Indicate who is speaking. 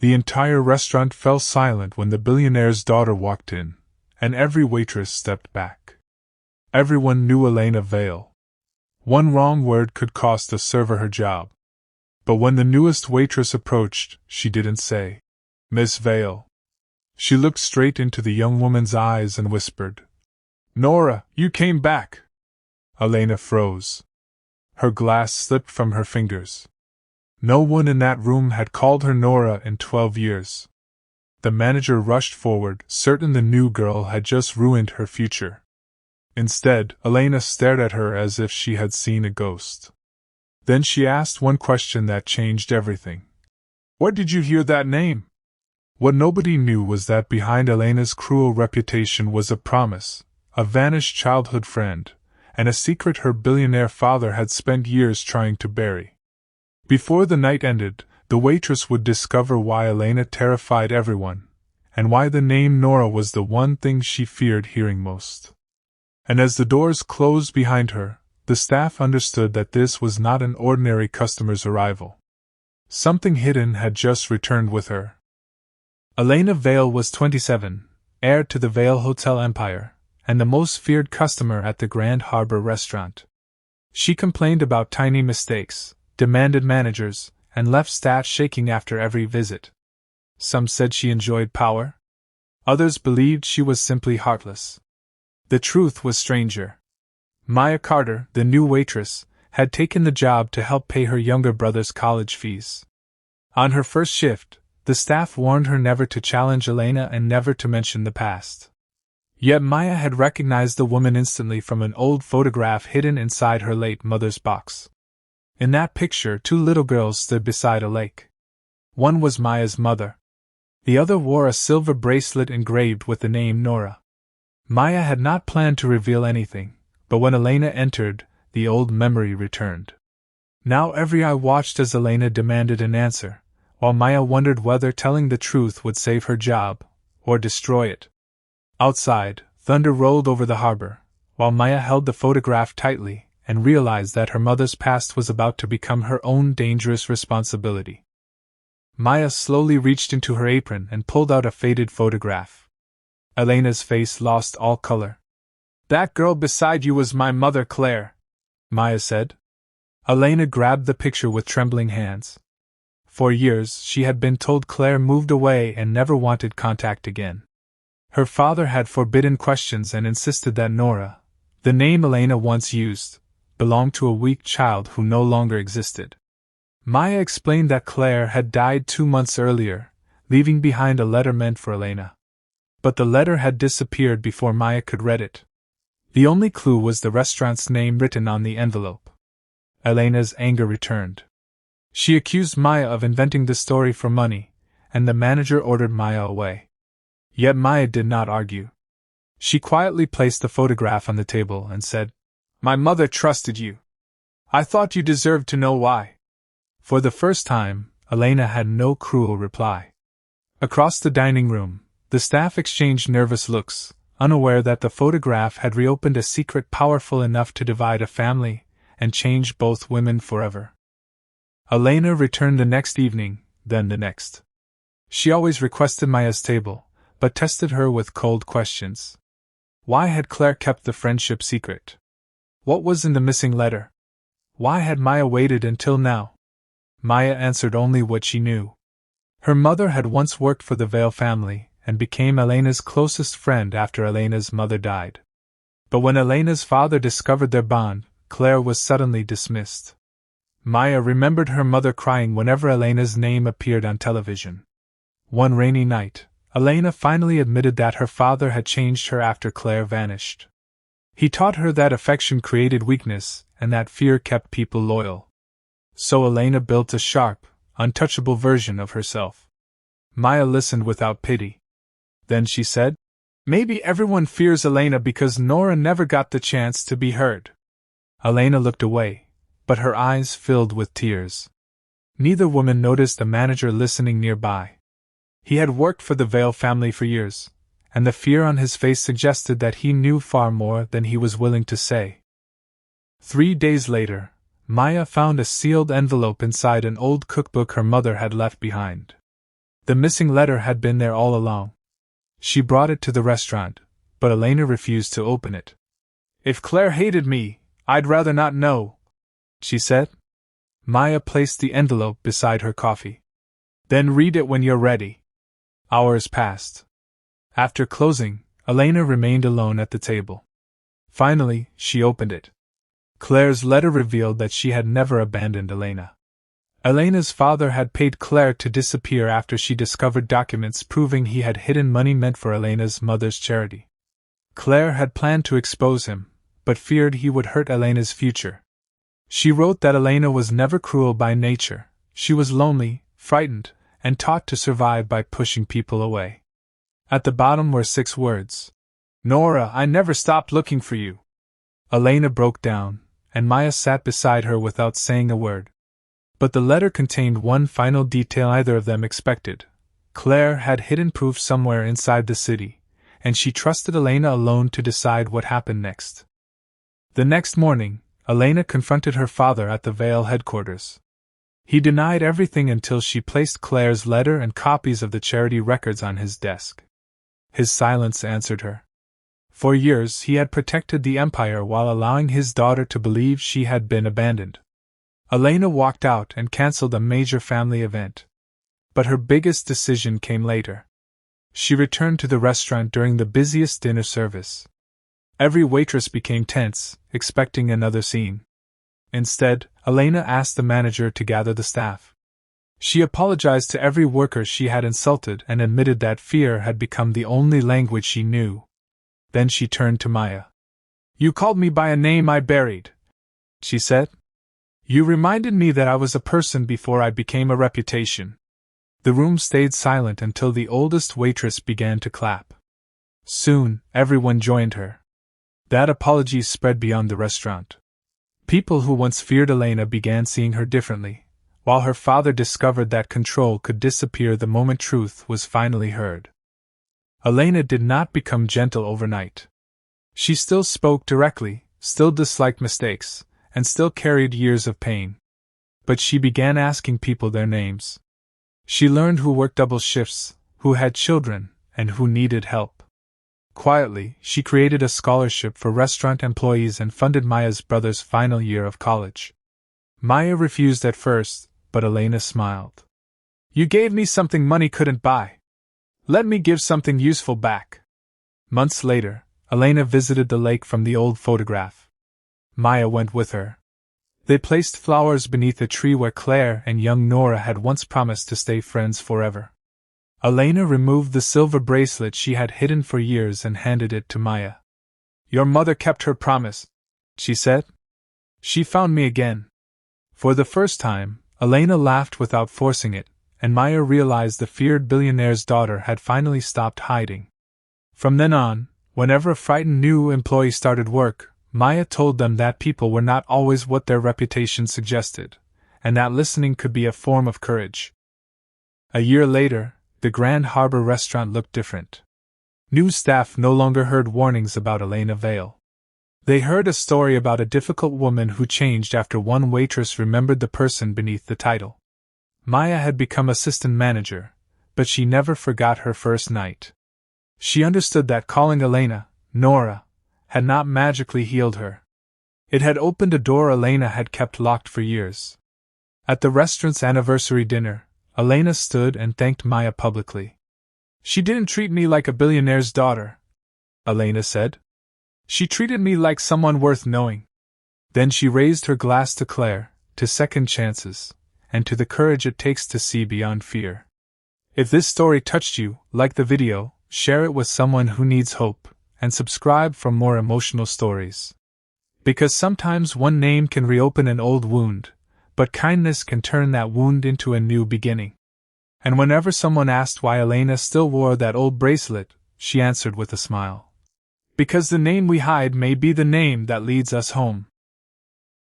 Speaker 1: The entire restaurant fell silent when the billionaire's daughter walked in, and every waitress stepped back. Everyone knew Elena Vale. One wrong word could cost a server her job. But when the newest waitress approached, she didn't say, "Miss Vale." She looked straight into the young woman's eyes and whispered, "Nora, you came back." Elena froze. Her glass slipped from her fingers. No one in that room had called her Nora in 12 years. The manager rushed forward, certain the new girl had just ruined her future. Instead, Elena stared at her as if she had seen a ghost. Then she asked one question that changed everything. "Where did you hear that name?" What nobody knew was that behind Elena's cruel reputation was a promise, a vanished childhood friend, and a secret her billionaire father had spent years trying to bury. Before the night ended, the waitress would discover why Elena terrified everyone, and why the name Nora was the one thing she feared hearing most. And as the doors closed behind her, the staff understood that this was not an ordinary customer's arrival. Something hidden had just returned with her. Elena Vale was 27, heir to the Vale Hotel empire, and the most feared customer at the Grand Harbor restaurant. She complained about tiny mistakes, demanded managers, and left staff shaking after every visit. Some said she enjoyed power. Others believed she was simply heartless. The truth was stranger. Maya Carter, the new waitress, had taken the job to help pay her younger brother's college fees. On her first shift, the staff warned her never to challenge Elena and never to mention the past. Yet Maya had recognized the woman instantly from an old photograph hidden inside her late mother's box. In that picture, two little girls stood beside a lake. One was Maya's mother. The other wore a silver bracelet engraved with the name Nora. Maya had not planned to reveal anything, but when Elena entered, the old memory returned. Now every eye watched as Elena demanded an answer, while Maya wondered whether telling the truth would save her job, or destroy it. Outside, thunder rolled over the harbor, while Maya held the photograph tightly and realized that her mother's past was about to become her own dangerous responsibility. Maya slowly reached into her apron and pulled out a faded photograph. Elena's face lost all color. "That girl beside you was my mother, Claire," Maya said. Elena grabbed the picture with trembling hands. For years she had been told Claire moved away and never wanted contact again. Her father had forbidden questions and insisted that Nora, the name Elena once used, belonged to a weak child who no longer existed. Maya explained that Claire had died 2 months earlier, leaving behind a letter meant for Elena. But the letter had disappeared before Maya could read it. The only clue was the restaurant's name written on the envelope. Elena's anger returned. She accused Maya of inventing the story for money, and the manager ordered Maya away. Yet Maya did not argue. She quietly placed the photograph on the table and said, "My mother trusted you. I thought you deserved to know why." For the first time, Elena had no cruel reply. Across the dining room, the staff exchanged nervous looks, unaware that the photograph had reopened a secret powerful enough to divide a family and change both women forever. Elena returned the next evening, then the next. She always requested Maya's table, but tested her with cold questions. Why had Claire kept the friendship secret? What was in the missing letter? Why had Maya waited until now? Maya answered only what she knew. Her mother had once worked for the Vale family and became Elena's closest friend after Elena's mother died. But when Elena's father discovered their bond, Claire was suddenly dismissed. Maya remembered her mother crying whenever Elena's name appeared on television. One rainy night, Elena finally admitted that her father had changed her after Claire vanished. He taught her that affection created weakness and that fear kept people loyal. So Elena built a sharp, untouchable version of herself. Maya listened without pity. Then she said, "Maybe everyone fears Elena because Nora never got the chance to be heard." Elena looked away, but her eyes filled with tears. Neither woman noticed the manager listening nearby. He had worked for the Vale family for years, and the fear on his face suggested that he knew far more than he was willing to say. 3 days later, Maya found a sealed envelope inside an old cookbook her mother had left behind. The missing letter had been there all along. She brought it to the restaurant, but Elena refused to open it. "If Claire hated me, I'd rather not know," she said. Maya placed the envelope beside her coffee. "Then read it when you're ready." Hours passed. After closing, Elena remained alone at the table. Finally, she opened it. Claire's letter revealed that she had never abandoned Elena. Elena's father had paid Claire to disappear after she discovered documents proving he had hidden money meant for Elena's mother's charity. Claire had planned to expose him, but feared he would hurt Elena's future. She wrote that Elena was never cruel by nature. She was lonely, frightened, and taught to survive by pushing people away. At the bottom were 6 words. "Nora, I never stopped looking for you." Elena broke down, and Maya sat beside her without saying a word. But the letter contained one final detail neither of them expected. Claire had hidden proof somewhere inside the city, and she trusted Elena alone to decide what happened next. The next morning, Elena confronted her father at the Vale headquarters. He denied everything until she placed Claire's letter and copies of the charity records on his desk. His silence answered her. For years he had protected the empire while allowing his daughter to believe she had been abandoned. Elena walked out and cancelled a major family event. But her biggest decision came later. She returned to the restaurant during the busiest dinner service. Every waitress became tense, expecting another scene. Instead, Elena asked the manager to gather the staff. She apologized to every worker she had insulted and admitted that fear had become the only language she knew. Then she turned to Maya. "You called me by a name I buried," she said. "You reminded me that I was a person before I became a reputation." The room stayed silent until the oldest waitress began to clap. Soon, everyone joined her. That apology spread beyond the restaurant. People who once feared Elena began seeing her differently, while her father discovered that control could disappear the moment truth was finally heard. Elena did not become gentle overnight. She still spoke directly, still disliked mistakes, and still carried years of pain. But she began asking people their names. She learned who worked double shifts, who had children, and who needed help. Quietly, she created a scholarship for restaurant employees and funded Maya's brother's final year of college. Maya refused at first, but Elena smiled. "You gave me something money couldn't buy. Let me give something useful back." Months later, Elena visited the lake from the old photograph. Maya went with her. They placed flowers beneath a tree where Claire and young Nora had once promised to stay friends forever. Elena removed the silver bracelet she had hidden for years and handed it to Maya. "Your mother kept her promise," she said. "She found me again." For the first time, Elena laughed without forcing it, and Maya realized the feared billionaire's daughter had finally stopped hiding. From then on, whenever a frightened new employee started work, Maya told them that people were not always what their reputation suggested, and that listening could be a form of courage. A year later, the Grand Harbor restaurant looked different. New staff no longer heard warnings about Elena Vale. They heard a story about a difficult woman who changed after one waitress remembered the person beneath the title. Maya had become assistant manager, but she never forgot her first night. She understood that calling Elena, Nora, had not magically healed her. It had opened a door Elena had kept locked for years. At the restaurant's anniversary dinner, Elena stood and thanked Maya publicly. "She didn't treat me like a billionaire's daughter," Elena said. "She treated me like someone worth knowing." Then she raised her glass to Claire, to second chances, and to the courage it takes to see beyond fear. If this story touched you, like the video, share it with someone who needs hope, and subscribe for more emotional stories. Because sometimes one name can reopen an old wound, but kindness can turn that wound into a new beginning. And whenever someone asked why Elena still wore that old bracelet, she answered with a smile. Because the name we hide may be the name that leads us home.